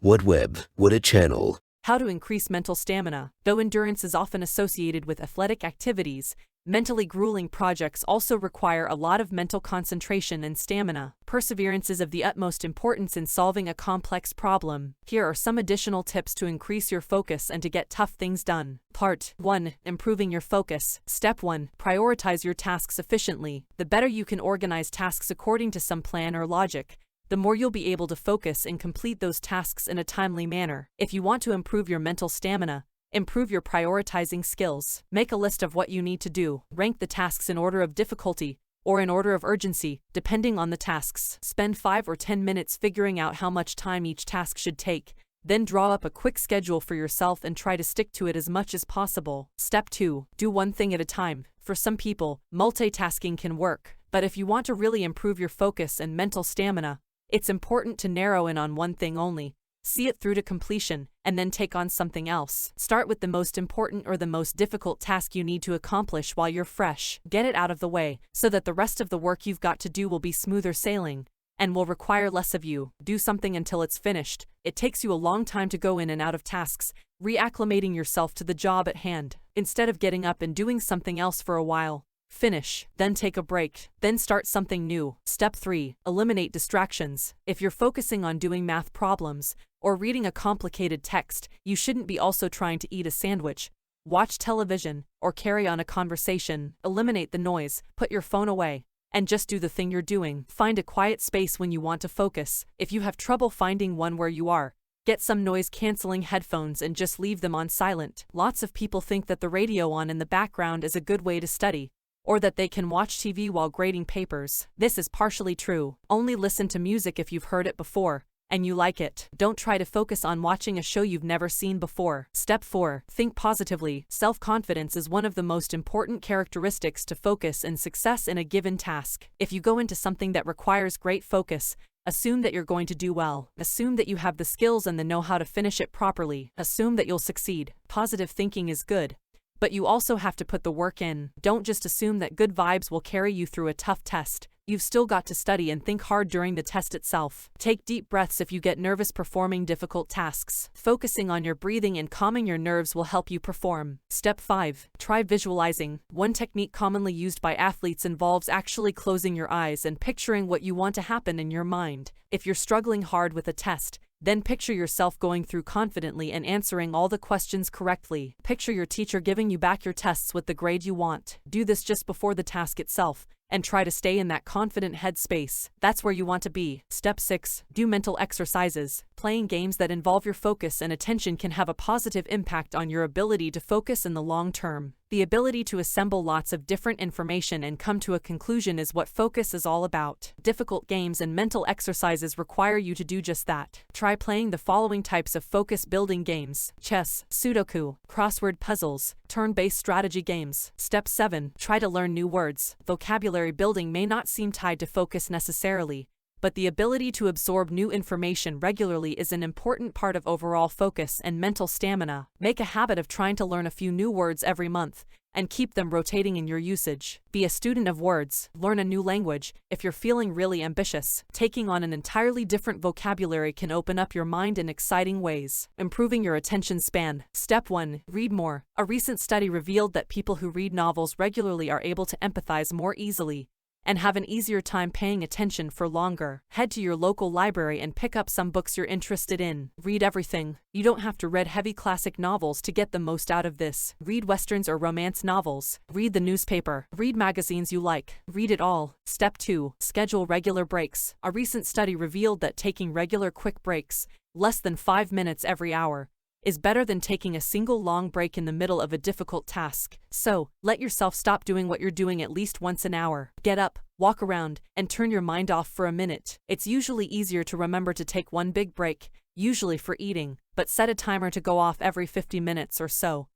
WhatWeb, what a channel. How to increase mental stamina. Though endurance is often associated with athletic activities, mentally grueling projects also require a lot of mental concentration and stamina. Perseverance is of the utmost importance in solving a complex problem. Here are some additional tips to increase your focus and to get tough things done. Part 1. Improving your focus. Step 1. Prioritize your tasks efficiently. The better you can organize tasks according to some plan or logic, the more you'll be able to focus and complete those tasks in a timely manner. If you want to improve your mental stamina, improve your prioritizing skills. Make a list of what you need to do. Rank the tasks in order of difficulty, or in order of urgency, depending on the tasks. Spend 5 or 10 minutes figuring out how much time each task should take. Then draw up a quick schedule for yourself and try to stick to it as much as possible. Step 2. Do one thing at a time. For some people, multitasking can work, but if you want to really improve your focus and mental stamina, it's important to narrow in on one thing only, see it through to completion, and then take on something else. Start with the most important or the most difficult task you need to accomplish while you're fresh. Get it out of the way, so that the rest of the work you've got to do will be smoother sailing, and will require less of you. Do something until it's finished. It takes you a long time to go in and out of tasks, reacclimating yourself to the job at hand. Instead of getting up and doing something else for a while, finish, then take a break, then start something new. Step 3. Eliminate distractions. If you're focusing on doing math problems, or reading a complicated text, you shouldn't be also trying to eat a sandwich, watch television, or carry on a conversation. Eliminate the noise, put your phone away, and just do the thing you're doing. Find a quiet space when you want to focus. If you have trouble finding one where you are, get some noise-canceling headphones and just leave them on silent. Lots of people think that the radio on in the background is a good way to study, or that they can watch TV while grading papers. This is partially true. Only listen to music if you've heard it before, and you like it. Don't try to focus on watching a show you've never seen before. Step 4. Think positively. Self-confidence is one of the most important characteristics to focus and success in a given task. If you go into something that requires great focus, assume that you're going to do well. Assume that you have the skills and the know-how to finish it properly. Assume that you'll succeed. Positive thinking is good, but you also have to put the work in. Don't just assume that good vibes will carry you through a tough test. You've still got to study and think hard during the test itself. Take deep breaths if you get nervous performing difficult tasks. Focusing on your breathing and calming your nerves will help you perform. Step 5. Try visualizing. One technique commonly used by athletes involves actually closing your eyes and picturing what you want to happen in your mind. If you're struggling hard with a test, then picture yourself going through confidently and answering all the questions correctly. Picture your teacher giving you back your tests with the grade you want. Do this just before the task itself, and try to stay in that confident headspace. That's where you want to be. Step 6. Do mental exercises. Playing games that involve your focus and attention can have a positive impact on your ability to focus in the long term. The ability to assemble lots of different information and come to a conclusion is what focus is all about. Difficult games and mental exercises require you to do just that. Try playing the following types of focus-building games: chess, Sudoku, crossword puzzles, turn-based strategy games. Step 7. Try to learn new words. Vocabulary building may not seem tied to focus necessarily, but the ability to absorb new information regularly is an important part of overall focus and mental stamina. Make a habit of trying to learn a few new words every month, and keep them rotating in your usage. Be a student of words. Learn a new language. If you're feeling really ambitious, taking on an entirely different vocabulary can open up your mind in exciting ways. Improving your attention span. Step 1. Read more. A recent study revealed that people who read novels regularly are able to empathize more easily and have an easier time paying attention for longer. Head to your local library and pick up some books you're interested in. Read everything. You don't have to read heavy classic novels to get the most out of this. Read westerns or romance novels. Read the newspaper. Read magazines you like. Read it all. Step 2. Schedule regular breaks. A recent study revealed that taking regular quick breaks, less than 5 minutes every hour, is better than taking a single long break in the middle of a difficult task. So, let yourself stop doing what you're doing at least once an hour. Get up, walk around, and turn your mind off for a minute. It's usually easier to remember to take one big break, usually for eating, but set a timer to go off every 50 minutes or so,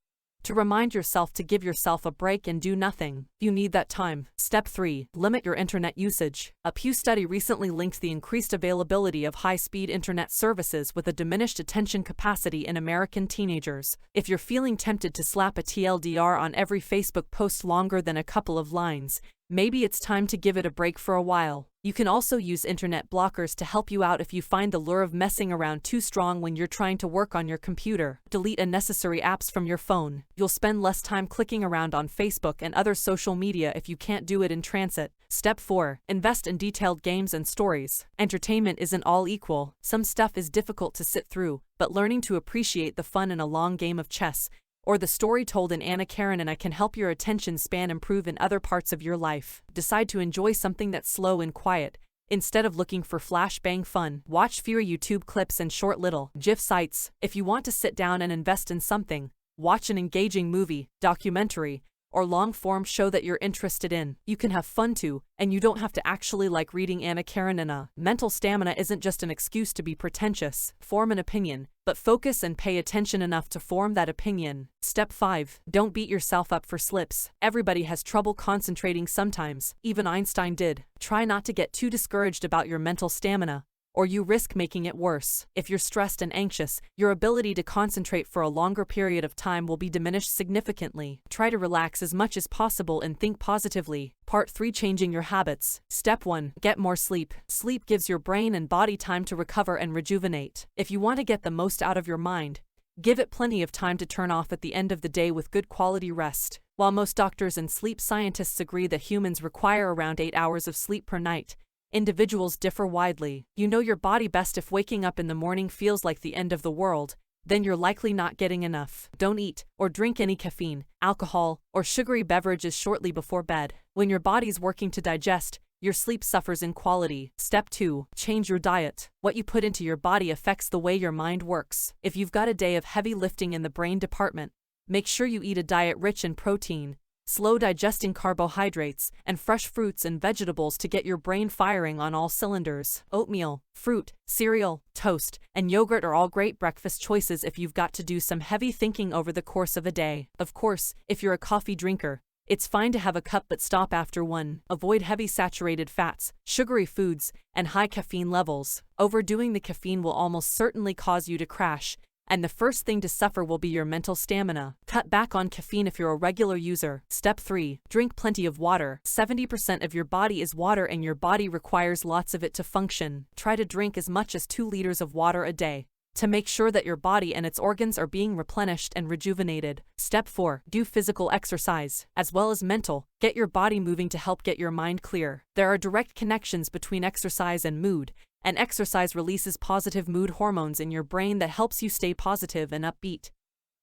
to remind yourself to give yourself a break and do nothing. You need that time. Step 3. Limit your internet usage. A Pew study recently linked the increased availability of high-speed internet services with a diminished attention capacity in American teenagers. If you're feeling tempted to slap a TLDR on every Facebook post longer than a couple of lines, maybe it's time to give it a break for a while. You can also use internet blockers to help you out if you find the lure of messing around too strong when you're trying to work on your computer. Delete unnecessary apps from your phone. You'll spend less time clicking around on Facebook and other social media if you can't do it in transit. Step 4. Invest in detailed games and stories. Entertainment isn't all equal. Some stuff is difficult to sit through, but learning to appreciate the fun in a long game of chess or the story told in Anna Karenina can help your attention span improve in other parts of your life. Decide to enjoy something that's slow and quiet. Instead of looking for flashbang fun, watch fewer YouTube clips and short little GIF sites. If you want to sit down and invest in something, watch an engaging movie, documentary, or long-form show that you're interested in. You can have fun too, and you don't have to actually like reading Anna Karenina. Mental stamina isn't just an excuse to be pretentious. Form an opinion, but focus and pay attention enough to form that opinion. Step 5. Don't beat yourself up for slips. Everybody has trouble concentrating sometimes. Even Einstein did. Try not to get too discouraged about your mental stamina, or you risk making it worse. If you're stressed and anxious, your ability to concentrate for a longer period of time will be diminished significantly. Try to relax as much as possible and think positively. Part 3. Changing your habits. Step 1. Get more sleep. Sleep gives your brain and body time to recover and rejuvenate. If you want to get the most out of your mind, give it plenty of time to turn off at the end of the day with good quality rest. While most doctors and sleep scientists agree that humans require around 8 hours of sleep per night, individuals differ widely. You know your body best. If waking up in the morning feels like the end of the world, then you're likely not getting enough. Don't eat or drink any caffeine, alcohol, or sugary beverages shortly before bed. When your body's working to digest, your sleep suffers in quality. Step 2. Change your diet. What you put into your body affects the way your mind works. If you've got a day of heavy lifting in the brain department, make sure you eat a diet rich in protein, slow-digesting carbohydrates, and fresh fruits and vegetables to get your brain firing on all cylinders. Oatmeal, fruit, cereal, toast, and yogurt are all great breakfast choices if you've got to do some heavy thinking over the course of a day. Of course, if you're a coffee drinker, it's fine to have a cup but stop after one. Avoid heavy saturated fats, sugary foods, and high caffeine levels. Overdoing the caffeine will almost certainly cause you to crash, and the first thing to suffer will be your mental stamina. Cut back on caffeine if you're a regular user. Step 3. Drink plenty of water. 70% of your body is water and your body requires lots of it to function. Try to drink as much as 2 liters of water a day to make sure that your body and its organs are being replenished and rejuvenated. Step 4. Do physical exercise, as well as mental. Get your body moving to help get your mind clear. There are direct connections between exercise and mood, and exercise releases positive mood hormones in your brain that helps you stay positive and upbeat.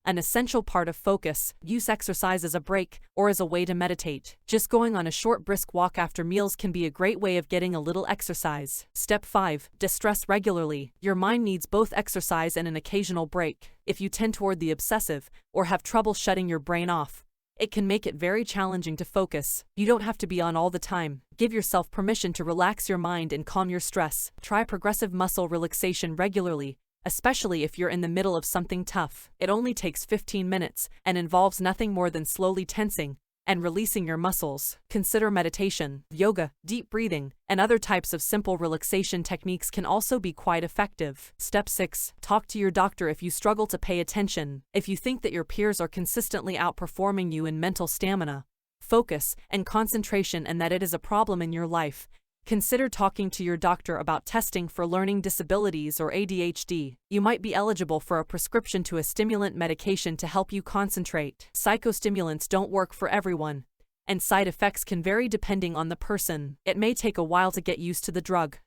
An essential part of focus. Use exercise as a break or as a way to meditate. Just going on a short brisk walk after meals can be a great way of getting a little exercise. Step 5. Distress regularly. Your mind needs both exercise and an occasional break. If you tend toward the obsessive or have trouble shutting your brain off, it can make it very challenging to focus. You don't have to be on all the time. Give yourself permission to relax your mind and calm your stress. Try progressive muscle relaxation regularly, especially if you're in the middle of something tough. It only takes 15 minutes and involves nothing more than slowly tensing and releasing your muscles. Consider meditation, yoga, deep breathing, and other types of simple relaxation techniques can also be quite effective. Step 6. Talk to your doctor if you struggle to pay attention. If you think that your peers are consistently outperforming you in mental stamina, focus, and concentration and that it is a problem in your life, consider talking to your doctor about testing for learning disabilities or ADHD. You might be eligible for a prescription to a stimulant medication to help you concentrate. Psychostimulants don't work for everyone, and side effects can vary depending on the person. It may take a while to get used to the drug.